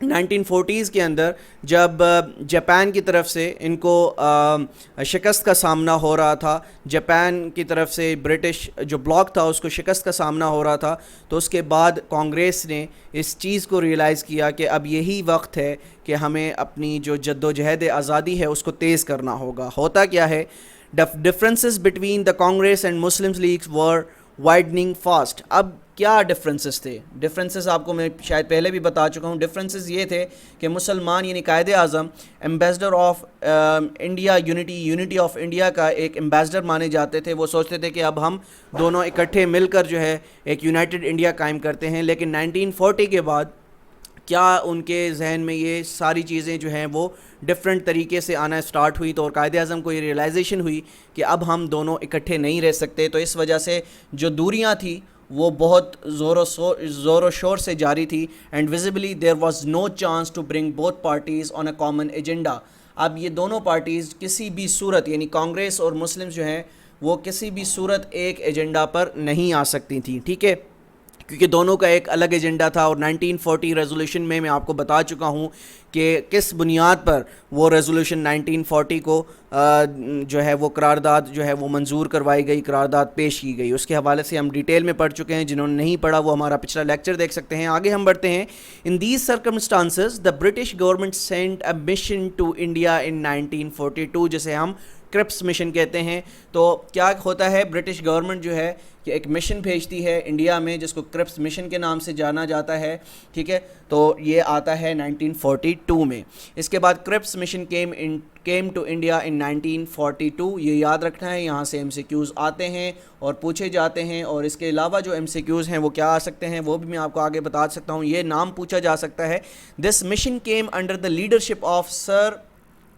1940s کے اندر جب Japan کی طرف سے ان کو شکست کا سامنا ہو رہا تھا، جاپان کی طرف سے برٹش جو بلاک تھا اس کو شکست کا سامنا ہو رہا تھا، تو اس کے بعد کانگریس نے اس چیز کو ریئلائز کیا کہ اب یہی وقت ہے کہ ہمیں اپنی جو جد و جہد آزادی ہے اس کو تیز کرنا ہوگا۔ ہوتا کیا ہے، differences between the Congress and Muslim Leagues were widening fast. اب کیا ڈفرینسز تھے؟ ڈفرینسز آپ کو میں شاید پہلے بھی بتا چکا ہوں۔ ڈفرینسز یہ تھے کہ مسلمان یعنی Quaid Azam ambassador of India unity of India کا ایک ایمبیسڈر مانے جاتے تھے۔ وہ سوچتے تھے کہ اب ہم دونوں اکٹھے مل کر جو ہے ایک یونائٹڈ انڈیا قائم کرتے ہیں، لیکن 1940 کے بعد کیا ان کے ذہن میں یہ ساری چیزیں جو ہیں وہ ڈفرینٹ طریقے سے آنا اسٹارٹ ہوئی، تو اور قائد اعظم کو یہ ریئلائزیشن ہوئی کہ اب ہم دونوں اکٹھے نہیں رہ سکتے۔ تو اس وجہ سے جو دوریاں تھیں وہ بہت زور و شور سے جاری تھی، and visibly there was no chance to bring both parties on a common agenda. اب یہ دونوں پارٹیز کسی بھی صورت، یعنی کانگریس اور مسلم جو ہیں وہ کسی بھی صورت ایک ایجنڈا پر نہیں آ سکتی تھیں، ٹھیک ہے، کیونکہ دونوں کا ایک الگ ایجنڈا تھا۔ اور 1940 ریزولوشن میں آپ کو بتا چکا ہوں کہ کس بنیاد پر وہ ریزولوشن 1940 کو جو ہے وہ قرارداد جو ہے وہ منظور کروائی گئی، قرارداد پیش کی گئی۔ اس کے حوالے سے ہم ڈیٹیل میں پڑھ چکے ہیں، جنہوں نے نہیں پڑھا وہ ہمارا پچھلا لیکچر دیکھ سکتے ہیں۔ آگے ہم بڑھتے ہیں۔ In these circumstances the British government sent a mission to India in 1942، جسے ہم کرپس مشن کہتے ہیں۔ تو کیا ہوتا ہے، برٹش گورنمنٹ جو ہے کہ ایک مشن بھیجتی ہے انڈیا میں جس کو کرپس مشن کے نام سے جانا جاتا ہے، ٹھیک ہے، تو یہ آتا ہے 1942 میں۔ اس کے بعد کرپس mission came to India in 1942، یہ یاد رکھنا ہے، یہاں سے ایم سی کیوز آتے ہیں اور پوچھے جاتے ہیں، اور اس کے علاوہ جو ایم سی کیوز ہیں وہ کیا آ سکتے ہیں وہ بھی میں آپ کو آگے بتا سکتا ہوں۔ یہ نام پوچھا جا سکتا ہے، this mission came under the leadership of sir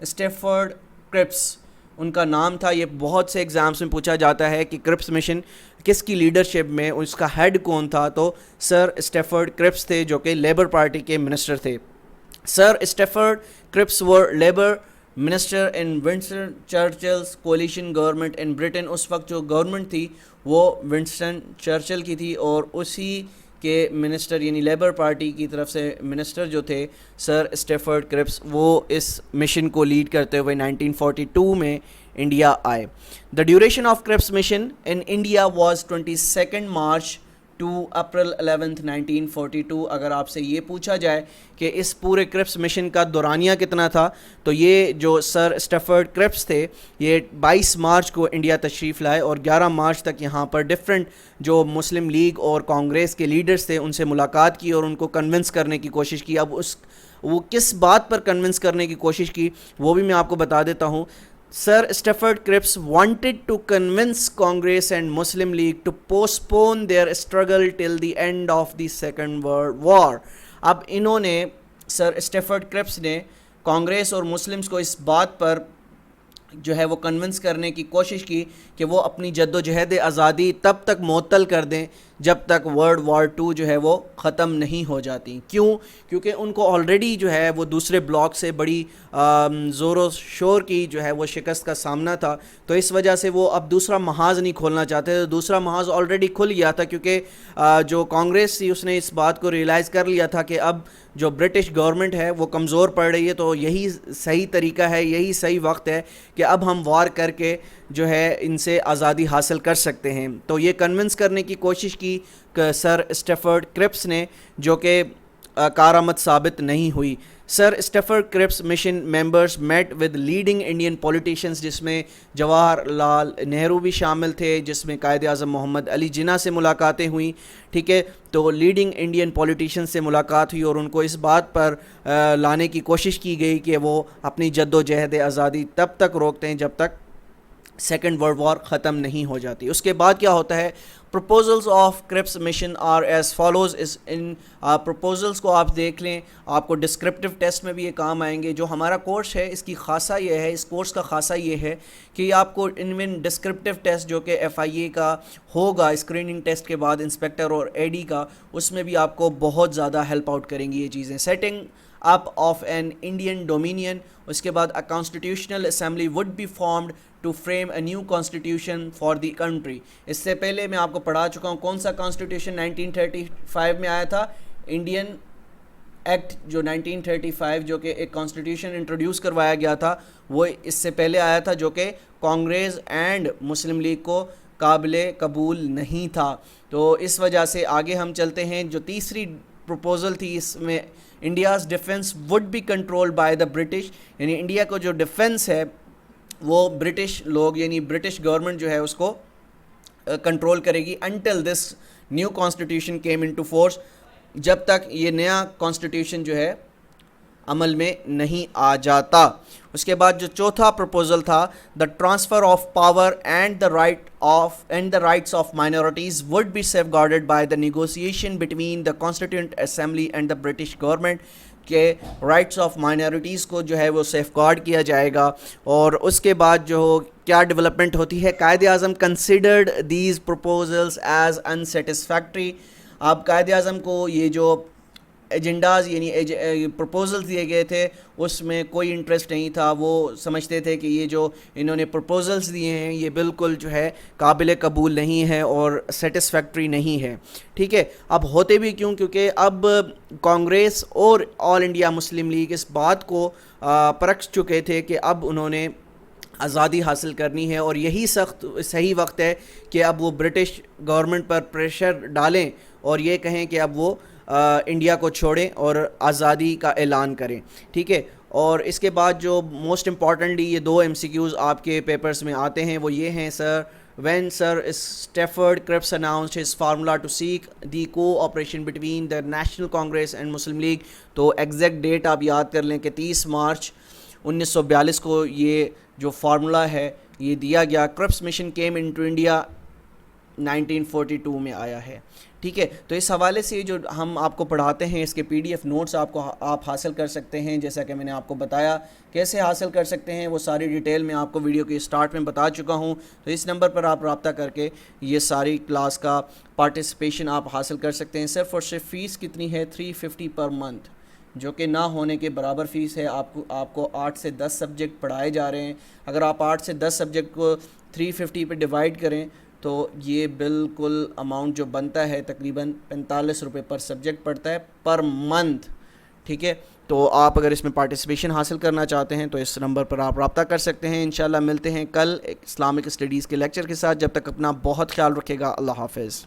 Stafford Cripps, ان کا نام تھا۔ یہ بہت سے ایگزامس میں پوچھا جاتا ہے کہ کرپس مشن کس کی لیڈرشپ میں، اس کا ہیڈ کون تھا، تو سر اسٹیفرڈ کرپس تھے جو کہ لیبر پارٹی کے منسٹر تھے۔ Sir Stafford Cripps were labour minister in Winston Churchill's coalition government in Britain. اس وقت جو گورنمنٹ تھی وہ ونسٹن چرچل کی تھی، اور اسی کے منسٹر یعنی لیبر پارٹی کی طرف سے منسٹر جو تھے سر اسٹیفرڈ کرپس، وہ اس مشن کو لیڈ کرتے ہوئے 1942 میں انڈیا آئے۔ The duration of Cripps mission in India was 22 March to April 11 1942۔ اگر آپ سے یہ پوچھا جائے کہ اس پورے کرپس مشن کا دورانیہ کتنا تھا، تو یہ جو سر اسٹیفرڈ کرپس تھے یہ 22 مارچ کو انڈیا تشریف لائے، اور 11 مارچ تک یہاں پر ڈفرینٹ جو مسلم لیگ اور کانگریس کے لیڈرز تھے ان سے ملاقات کی اور ان کو کنونس کرنے کی کوشش کی۔ اب وہ کس بات پر کنونس کرنے کی کوشش کی وہ بھی میں آپ کو بتا دیتا ہوں۔ Sir Stafford Cripps wanted to convince Congress and Muslim League to postpone their struggle till the end of the Second World War۔ اب انہوں نے سر اسٹیفرڈ کرپس نے کانگریس اور مسلمز کو اس بات پر جو ہے وہ کنونس کرنے کی کوشش کی کہ وہ اپنی جد و جہد آزادی تب تک معطل کر دیں جب تک ورلڈ وار 2 جو ہے وہ ختم نہیں ہو جاتی۔ کیوں؟ کیونکہ ان کو آلریڈی جو ہے وہ دوسرے بلاک سے بڑی زور و شور کی جو ہے وہ شکست کا سامنا تھا، تو اس وجہ سے وہ اب دوسرا محاذ نہیں کھولنا چاہتے تھے۔ دوسرا محاذ آلریڈی کھل گیا تھا، کیونکہ جو کانگریس تھی اس نے اس بات کو ریئلائز کر لیا تھا کہ اب جو برٹش گورنمنٹ ہے وہ کمزور پڑ رہی ہے، تو یہی صحیح طریقہ ہے، یہی صحیح وقت ہے کہ اب ہم وار کر کے جو ہے ان سے آزادی حاصل کر سکتے ہیں۔ تو یہ کنونس کرنے کی کوشش کی سر اسٹیفرڈ کرپس نے، جو کہ کارآمد ثابت نہیں ہوئی۔ Sir Stafford Cripps mission members met with leading Indian politicians, جس میں جواہر لال نہرو بھی شامل تھے، جس میں قائد اعظم محمد علی جناح سے ملاقاتیں ہوئیں، ٹھیک ہے، تو لیڈنگ انڈین پولیٹیشنز سے ملاقات ہوئی اور ان کو اس بات پر لانے کی کوشش کی گئی کہ وہ اپنی جد و جہد آزادی تب تک روکتے ہیں جب تک سیکنڈ ورلڈ وار ختم نہیں ہو جاتی۔ اس کے بعد کیا ہوتا ہے، proposals of Cripps mission are as follows. ان پروپوزلز کو آپ دیکھ لیں، آپ کو ڈسکرپٹیو ٹیسٹ میں بھی یہ کام آئیں گے۔ جو ہمارا کورس ہے اس کی خاصہ یہ ہے، اس کورس کا خاصہ یہ ہے کہ آپ کو ان ڈسکرپٹیو ٹیسٹ جو کہ ایف آئی اے کا ہوگا اسکریننگ ٹیسٹ کے بعد انسپیکٹر اور اے ڈی کا، اس میں بھی آپ کو بہت زیادہ ہیلپ آؤٹ کریں گی یہ چیزیں۔ Setting up of an Indian dominion, اس کے بعد a constitutional assembly would be formed to frame a new constitution for the country. اس سے پہلے میں آپ کو پڑھا چکا ہوں کون سا کانسٹیٹیوشن 1935 میں آیا تھا، انڈین ایکٹ جو 1935 جو کہ ایک کانسٹیٹیوشن انٹروڈیوس کروایا گیا تھا وہ اس سے پہلے آیا تھا، جو کہ کانگریس اینڈ مسلم لیگ کو قابل قبول نہیں تھا. تو اس وجہ سے آگے ہم چلتے ہیں. جو تیسری پروپوزل تھی اس میں India's defence would be control by the British, یعنی انڈیا کو جو ڈیفنس ہے وہ برٹش لوگ یعنی برٹش گورنمنٹ جو ہے اس کو کنٹرول کرے گی until this new constitution came into force, جب تک یہ نیا کانسٹیٹیوشن جو ہے عمل میں نہیں آ جاتا. اس کے بعد جو چوتھا پروپوزل تھا the transfer of power and the rights of minorities would be safeguarded by the negotiation between the constituent assembly and the British government, کہ رائٹس آف مائنورٹیز کو جو ہے وہ سیف گارڈ کیا جائے گا. اور اس کے بعد جو کیا ڈیولپمنٹ ہوتی ہے، Quaid Azam considered these proposals as unsatisfactory. اب قائد اعظم کو یہ جو ایجنڈاز یعنی پروپوزلز دیے گئے تھے اس میں کوئی انٹرسٹ نہیں تھا. وہ سمجھتے تھے کہ یہ جو انہوں نے پروپوزلز دیے ہیں یہ بالکل جو ہے قابل قبول نہیں ہے اور سیٹسفیکٹری نہیں ہے. ٹھیک ہے، اب ہوتے بھی کیوں؟ کیونکہ اب کانگریس اور آل انڈیا مسلم لیگ اس بات کو پرکھ چکے تھے کہ اب انہوں نے آزادی حاصل کرنی ہے، اور یہی صحیح وقت ہے کہ اب وہ برٹش گورنمنٹ پر پریشر ڈالیں اور یہ کہیں کہ اب وہ انڈیا کو چھوڑیں اور آزادی کا اعلان کریں. ٹھیک ہے، اور اس کے بعد جو موسٹ امپورٹنٹلی یہ 2 MCQs آپ کے پیپرز میں آتے ہیں وہ یہ ہیں. when Sir Stafford Cripps announced his formula to seek the cooperation between the National Congress and Muslim League. تو ایگزیکٹ ڈیٹ آپ یاد کر لیں کہ 30 مارچ 1942 کو یہ جو فارمولا ہے یہ دیا گیا. کرپس مشن کیم انٹو انڈیا 1942 میں آیا ہے. ٹھیک ہے، تو اس حوالے سے جو ہم آپ کو پڑھاتے ہیں اس کے PDF نوٹس آپ حاصل کر سکتے ہیں. جیسا کہ میں نے آپ کو بتایا کیسے حاصل کر سکتے ہیں وہ ساری ڈیٹیل میں آپ کو ویڈیو کے اسٹارٹ میں بتا چکا ہوں. تو اس نمبر پر آپ رابطہ کر کے یہ ساری کلاس کا پارٹیسپیشن آپ حاصل کر سکتے ہیں. صرف اور صرف فیس کتنی ہے؟ 350 پر منتھ، جو کہ نہ ہونے کے برابر فیس ہے. آپ کو 8 سے 10 سبجیکٹ پڑھائے جا رہے ہیں. اگر آپ 8 سے 10 سبجیکٹ کو 350 پہ ڈیوائڈ کریں تو یہ بالکل اماؤنٹ جو بنتا ہے تقریباً 45 روپے پر سبجیکٹ پڑتا ہے پر منتھ. ٹھیک ہے، تو آپ اگر اس میں پارٹیسپیشن حاصل کرنا چاہتے ہیں تو اس نمبر پر آپ رابطہ کر سکتے ہیں. انشاءاللہ ملتے ہیں کل اسلامک اسٹڈیز کے لیکچر کے ساتھ. جب تک اپنا بہت خیال رکھے گا. اللہ حافظ.